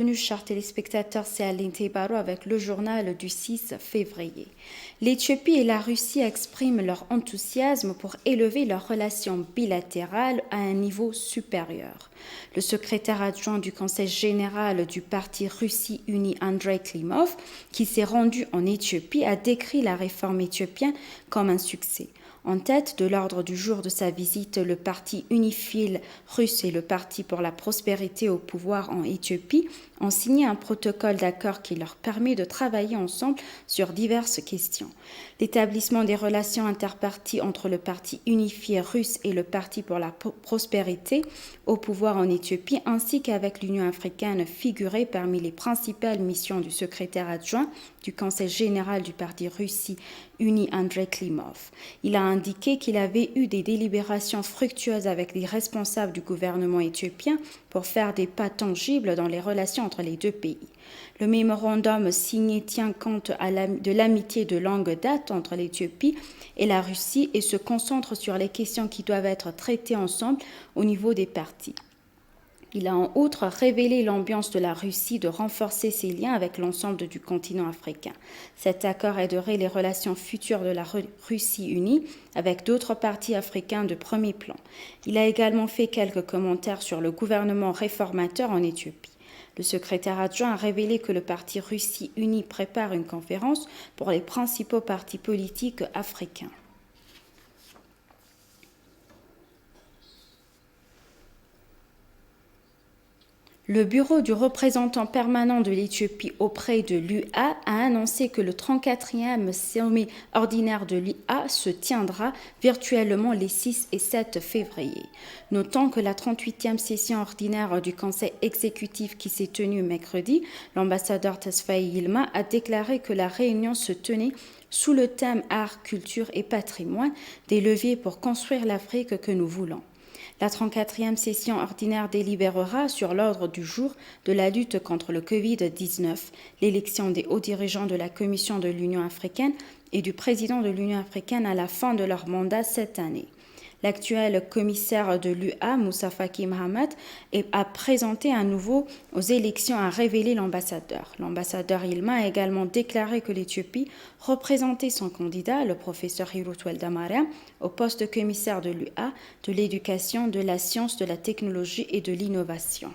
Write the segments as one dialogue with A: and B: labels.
A: Bienvenue, chers téléspectateurs, c'est Aline Tebaro avec le journal du 6 février. L'Éthiopie et la Russie expriment leur enthousiasme pour élever leurs relations bilatérales à un niveau supérieur. Le secrétaire adjoint du Conseil général du parti Russie Unie, Andrei Klimov, qui s'est rendu en Éthiopie, a décrit la réforme éthiopienne comme un succès. En tête de l'ordre du jour de sa visite, le parti unifié russe et le parti pour la prospérité au pouvoir en Éthiopie ont signé un protocole d'accord qui leur permet de travailler ensemble sur diverses questions. L'établissement des relations interparties entre le parti unifié russe et le parti pour la prospérité au pouvoir en Éthiopie, ainsi qu'avec l'Union africaine, figurait parmi les principales missions du secrétaire adjoint du Conseil général du parti Russie Unie, Andrei Klimov. Il a indiqué qu'il avait eu des délibérations fructueuses avec les responsables du gouvernement éthiopien pour faire des pas tangibles dans les relations entre les deux pays. Le mémorandum signé tient compte de l'amitié de longue date entre l'Éthiopie et la Russie et se concentre sur les questions qui doivent être traitées ensemble au niveau des parties. Il a en outre révélé l'ambiance de la Russie de renforcer ses liens avec l'ensemble du continent africain. Cet accord aiderait les relations futures de la Russie unie avec d'autres partis africains de premier plan. Il a également fait quelques commentaires sur le gouvernement réformateur en Éthiopie. Le secrétaire adjoint a révélé que le parti Russie unie prépare une conférence pour les principaux partis politiques africains. Le bureau du représentant permanent de l'Éthiopie auprès de l'UA a annoncé que le 34e sommet ordinaire de l'UA se tiendra virtuellement les 6 et 7 février. Notons que la 38e session ordinaire du Conseil exécutif qui s'est tenue mercredi, l'ambassadeur Tesfaye Yilma a déclaré que la réunion se tenait sous le thème art, culture et patrimoine, des leviers pour construire l'Afrique que nous voulons. La 34e session ordinaire délibérera sur l'ordre du jour de la lutte contre le Covid-19, l'élection des hauts dirigeants de la Commission de l'Union africaine et du président de l'Union africaine à la fin de leur mandat cette année. L'actuel commissaire de l'UA, Moussa Faki Mahamat, a présenté à nouveau aux élections à révéler l'ambassadeur. L'ambassadeur Ilma a également déclaré que l'Éthiopie représentait son candidat, le professeur Hirut Weldamariam, au poste de commissaire de l'UA, de l'éducation, de la science, de la technologie et de l'innovation.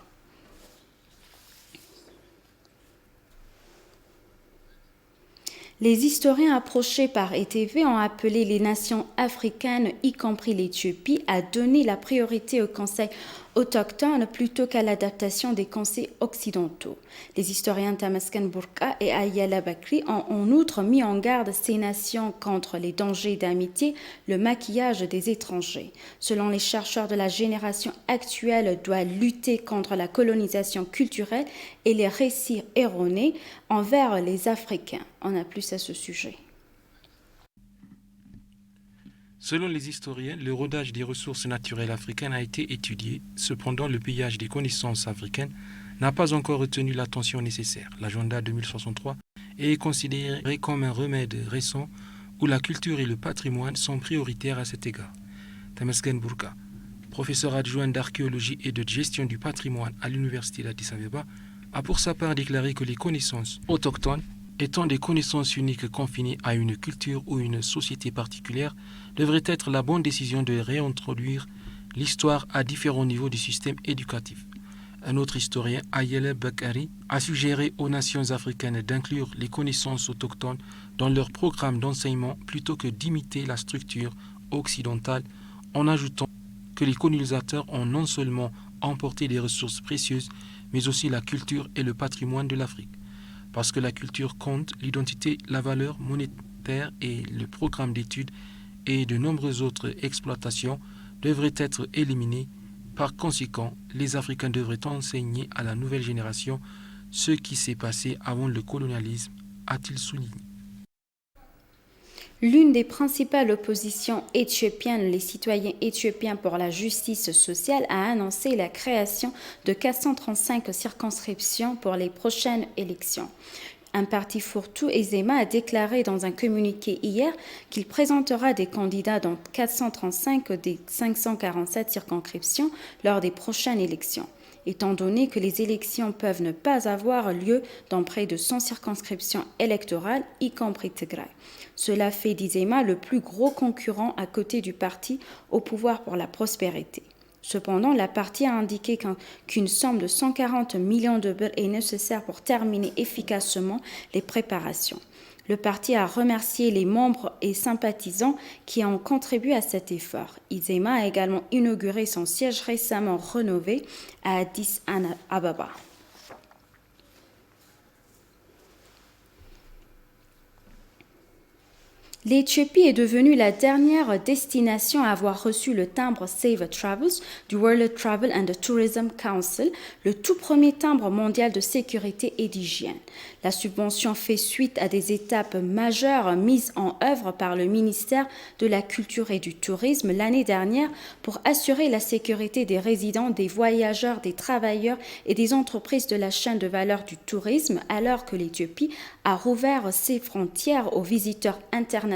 A: Les historiens approchés par ETV ont appelé les nations africaines, y compris l'Éthiopie, à donner la priorité aux conseils autochtones plutôt qu'à l'adaptation des conseils occidentaux. Les historiens Tamasken Burka et Ayala Bakri ont en outre mis en garde ces nations contre les dangers d'amitié, le maquillage des étrangers. Selon les chercheurs de la génération actuelle, doit lutter contre la colonisation culturelle et les récits erronés envers les Africains. On a plus à ce sujet.
B: Selon les historiens, le rodage des ressources naturelles africaines a été étudié. Cependant, le pillage des connaissances africaines n'a pas encore retenu l'attention nécessaire. L'agenda 2063 est considéré comme un remède récent où la culture et le patrimoine sont prioritaires à cet égard. Temesgen Burka, professeur adjoint d'archéologie et de gestion du patrimoine à l'université d'Addis Abeba, a pour sa part déclaré que les connaissances autochtones, étant des connaissances uniques confinées à une culture ou une société particulière, devrait être la bonne décision de réintroduire l'histoire à différents niveaux du système éducatif. Un autre historien, Ayele Bakari, a suggéré aux nations africaines d'inclure les connaissances autochtones dans leur programme d'enseignement plutôt que d'imiter la structure occidentale, en ajoutant que les colonisateurs ont non seulement emporté des ressources précieuses, mais aussi la culture et le patrimoine de l'Afrique. Parce que la culture compte, l'identité, la valeur monétaire et le programme d'études et de nombreuses autres exploitations devraient être éliminés. Par conséquent, les Africains devraient enseigner à la nouvelle génération ce qui s'est passé avant le colonialisme, a-t-il souligné.
A: L'une des principales oppositions éthiopiennes, les citoyens éthiopiens pour la justice sociale, a annoncé la création de 435 circonscriptions pour les prochaines élections. Un parti fourre-tout, Ezema, a déclaré dans un communiqué hier qu'il présentera des candidats dans 435 des 547 circonscriptions lors des prochaines élections. étant donné que les élections peuvent ne pas avoir lieu dans près de 100 circonscriptions électorales, y compris Tigray. Cela fait d'Izema le plus gros concurrent à côté du parti au pouvoir pour la prospérité. Cependant, la partie a indiqué qu'une somme de 140 millions de birr est nécessaire pour terminer efficacement les préparations. Le parti a remercié les membres et sympathisants qui ont contribué à cet effort. Izema a également inauguré son siège récemment rénové à Addis Ababa. L'Éthiopie est devenue la dernière destination à avoir reçu le timbre Safe Travels du World Travel and Tourism Council, le tout premier timbre mondial de sécurité et d'hygiène. La subvention fait suite à des étapes majeures mises en œuvre par le ministère de la Culture et du Tourisme l'année dernière pour assurer la sécurité des résidents, des voyageurs, des travailleurs et des entreprises de la chaîne de valeur du tourisme, alors que l'Éthiopie a rouvert ses frontières aux visiteurs internationaux,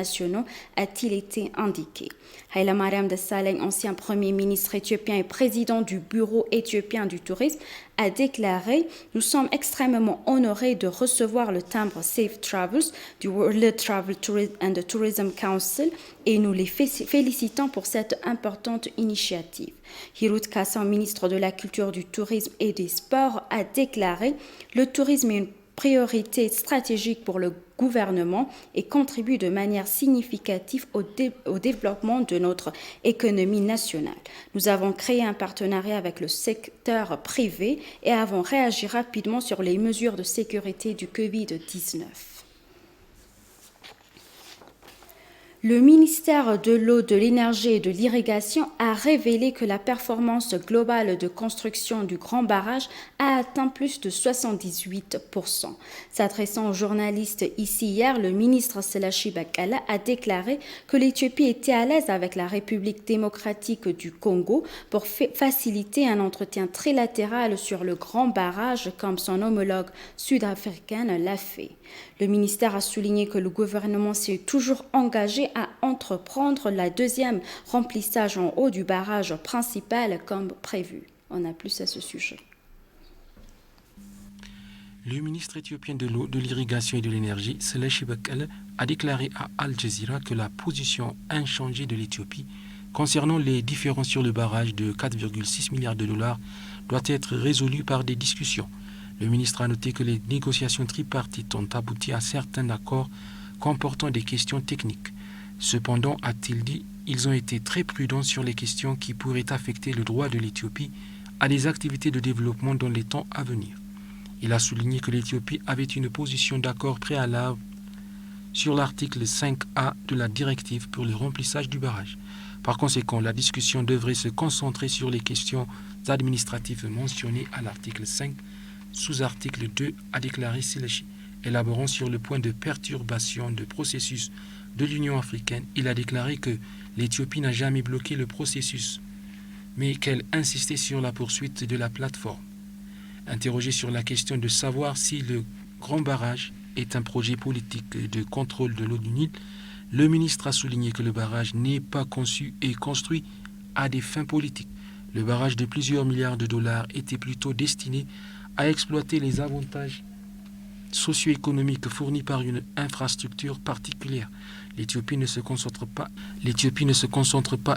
A: a-t-il été indiqué. Hailemariam Desalegn, ancien premier ministre éthiopien et président du Bureau éthiopien du tourisme, a déclaré « Nous sommes extrêmement honorés de recevoir le timbre Safe Travels du World Travel and Tourism Council et nous les félicitons pour cette importante initiative. » Hirut Kassan, ministre de la Culture, du Tourisme et des Sports, a déclaré « Le tourisme est une priorité stratégique pour le gouvernement et contribue de manière significative au développement de notre économie nationale. Nous avons créé un partenariat avec le secteur privé et avons réagi rapidement sur les mesures de sécurité du Covid-19. Le ministère de l'Eau, de l'Énergie et de l'Irrigation a révélé que la performance globale de construction du grand barrage a atteint plus de 78%. S'adressant aux journalistes ici hier, le ministre Selashi Bakala a déclaré que l'Éthiopie était à l'aise avec la République démocratique du Congo pour faciliter un entretien trilatéral sur le grand barrage comme son homologue sud-africaine l'a fait. Le ministère a souligné que le gouvernement s'est toujours engagé à entreprendre la deuxième remplissage en haut du barrage principal comme prévu. On a plus à ce sujet.
B: Le ministre éthiopien de l'eau, de l'irrigation et de l'énergie, Selashi Bakala, a déclaré à Al Jazeera que la position inchangée de l'Éthiopie concernant les différends sur le barrage de 4,6 milliards de dollars doit être résolue par des discussions. Le ministre a noté que les négociations tripartites ont abouti à certains accords comportant des questions techniques. Cependant, a-t-il dit, ils ont été très prudents sur les questions qui pourraient affecter le droit de l'Éthiopie à des activités de développement dans les temps à venir. Il a souligné que l'Éthiopie avait une position d'accord préalable sur l'article 5A de la directive pour le remplissage du barrage. Par conséquent, la discussion devrait se concentrer sur les questions administratives mentionnées à l'article 5, sous-article 2, a déclaré Selashi. Élaborant sur le point de perturbation de processus de l'Union africaine, il a déclaré que l'Éthiopie n'a jamais bloqué le processus, mais qu'elle insistait sur la poursuite de la plateforme. Interrogé sur la question de savoir si le grand barrage est un projet politique de contrôle de l'eau du Nil, le ministre a souligné que le barrage n'est pas conçu et construit à des fins politiques. Le barrage de plusieurs milliards de dollars était plutôt destiné à exploiter les avantages socio-économiques fournis par une infrastructure particulière. L'Éthiopie ne se concentre pas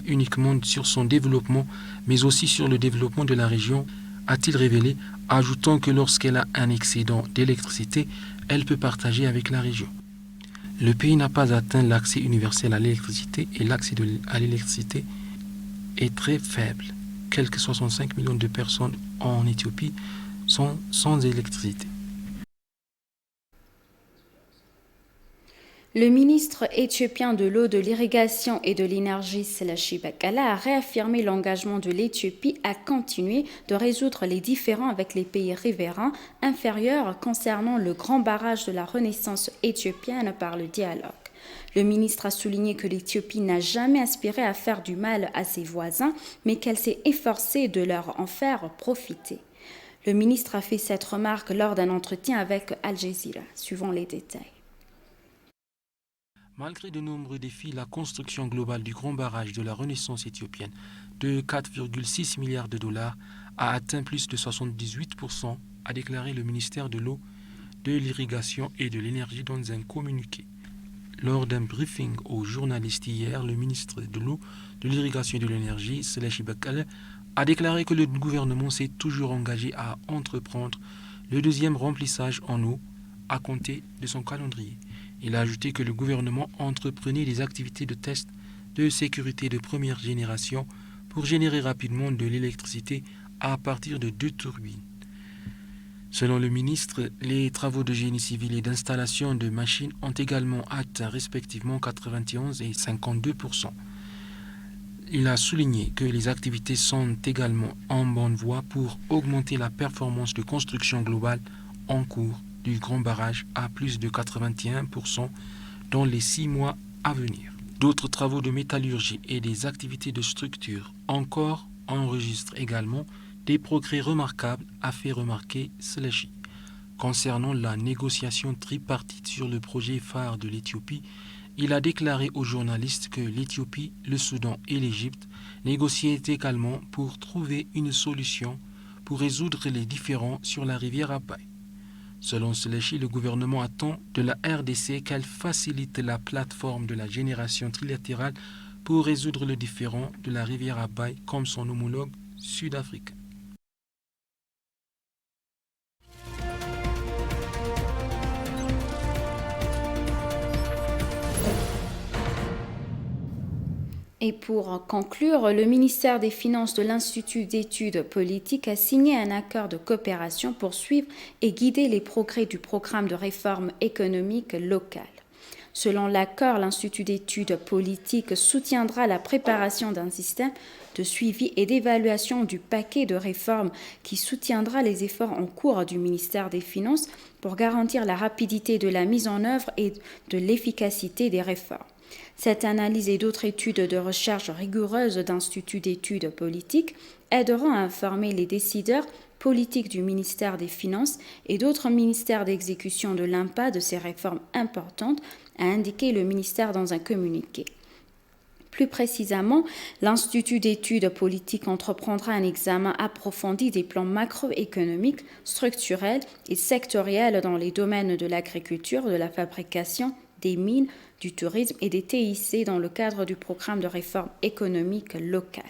B: uniquement sur son développement, mais aussi sur le développement de la région, a-t-il révélé, ajoutant que lorsqu'elle a un excédent d'électricité, elle peut partager avec la région. Le pays n'a pas atteint l'accès universel à l'électricité et l'accès à l'électricité est très faible. Quelques 65 millions de personnes en Éthiopie sont sans électricité.
A: Le ministre éthiopien de l'eau, de l'irrigation et de l'énergie, Selashi Bakala, a réaffirmé l'engagement de l'Éthiopie à continuer de résoudre les différends avec les pays riverains inférieurs concernant le grand barrage de la Renaissance éthiopienne par le dialogue. Le ministre a souligné que l'Éthiopie n'a jamais aspiré à faire du mal à ses voisins, mais qu'elle s'est efforcée de leur en faire profiter. Le ministre a fait cette remarque lors d'un entretien avec Al Jazeera, suivant les détails.
B: Malgré de nombreux défis, la construction globale du grand barrage de la Renaissance éthiopienne de 4,6 milliards de dollars a atteint plus de 78%, a déclaré le ministère de l'eau, de l'irrigation et de l'énergie dans un communiqué. Lors d'un briefing aux journalistes hier, le ministre de l'eau, de l'irrigation et de l'énergie, Selechi Bekele, a déclaré que le gouvernement s'est toujours engagé à entreprendre le deuxième remplissage en eau à compter de son calendrier. Il a ajouté que le gouvernement entreprenait des activités de test de sécurité de première génération pour générer rapidement de l'électricité à partir de 2 turbines. Selon le ministre, les travaux de génie civil et d'installation de machines ont également atteint respectivement 91 et 52%. Il a souligné que les activités sont également en bonne voie pour augmenter la performance de construction globale en cours du grand barrage à plus de 81% dans les 6 mois à venir. D'autres travaux de métallurgie et des activités de structure encore enregistrent également des progrès remarquables, a fait remarquer Selechi. Concernant la négociation tripartite sur le projet phare de l'Éthiopie, il a déclaré aux journalistes que l'Éthiopie, le Soudan et l'Égypte négociaient également pour trouver une solution pour résoudre les différends sur la rivière Abaï. Selon Selechi, le gouvernement attend de la RDC qu'elle facilite la plateforme de la génération trilatérale pour résoudre le différend de la rivière Abaï comme son homologue sud-africain.
A: Et pour conclure, le ministère des Finances de l'Institut d'études politiques a signé un accord de coopération pour suivre et guider les progrès du programme de réforme économique locale. Selon l'accord, l'Institut d'études politiques soutiendra la préparation d'un système de suivi et d'évaluation du paquet de réformes qui soutiendra les efforts en cours du ministère des Finances pour garantir la rapidité de la mise en œuvre et de l'efficacité des réformes. Cette analyse et d'autres études de recherche rigoureuses d'instituts d'études politiques aideront à informer les décideurs politiques du ministère des Finances et d'autres ministères d'exécution de l'impact de ces réformes importantes, a indiqué le ministère dans un communiqué. Plus précisément, l'Institut d'études politiques entreprendra un examen approfondi des plans macroéconomiques, structurels et sectoriels dans les domaines de l'agriculture, de la fabrication, des mines, du tourisme et des TIC dans le cadre du programme de réforme économique locale.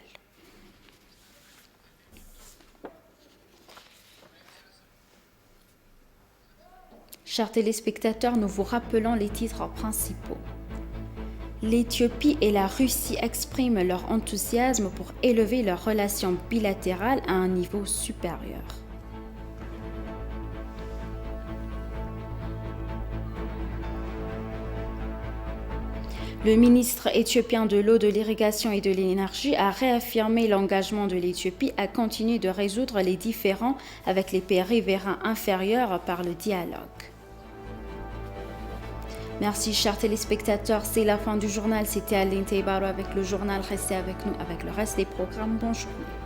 A: Chers téléspectateurs, nous vous rappelons les titres principaux. L'Éthiopie et la Russie expriment leur enthousiasme pour élever leurs relations bilatérales à un niveau supérieur. Le ministre éthiopien de l'eau, de l'irrigation et de l'énergie a réaffirmé l'engagement de l'Éthiopie à continuer de résoudre les différends avec les pays riverains inférieurs par le dialogue. Merci chers téléspectateurs, c'est la fin du journal. C'était Aline Teibaro avec le journal. Restez avec nous avec le reste des programmes. Bonne journée.